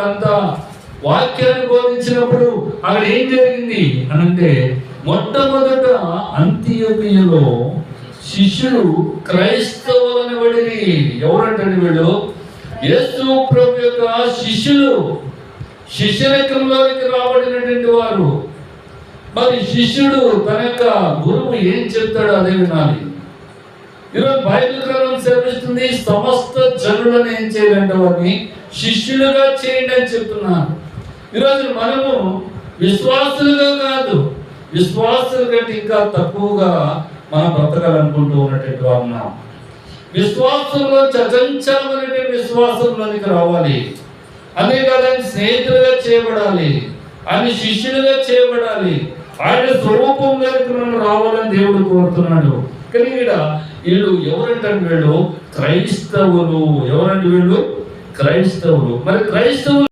అంతా వాక్యాన్ని బోధించినప్పుడు అక్కడ ఏం జరిగింది అనంటే, మొట్టమొదట అంతియోకియలో శిష్యులు క్రైస్తవులని పడిరి. ఎవరంటండి వీళ్ళు? యేసు ప్రభు యొక్క శిష్యులు, శిష్యరకంలోకి రాబడినటువంటి వారు. మరి శిష్యుడు తన యొక్క గురువు ఏం చెప్తాడో అదే వినాలి. ఈరోజు బైబిల్ గ్రంథం సెలవిస్తుంది, సమస్త జనులను ఏం చేయాలంటే వారిని శిష్యులుగా చేయండి అని చెప్తున్నారు. ఈరోజు మనము విశ్వాసులుగా కాదు, విశ్వాసుల కంటే ఇంకా తక్కువగా మనం బ్రతకాలనుకుంటూ ఉన్నటువంటి వారు ఉన్నాం. విశ్వాసంలో చచంచలమైనటువంటి విశ్వాసంలోనికి రావాలి. అదే కాదు, ఆయన స్నేహితులుగా చేయబడాలి, ఆయన శిష్యులుగా చేయబడాలి, ఆయన స్వరూపంలోకి మనం రావాలని దేవుడు కోరుతున్నాడు. కానీ వీళ్ళు ఎవరంటే వీళ్ళు క్రైస్తవులు. ఎవరంటే వీళ్ళు క్రైస్తవులు. మరి క్రైస్తవులు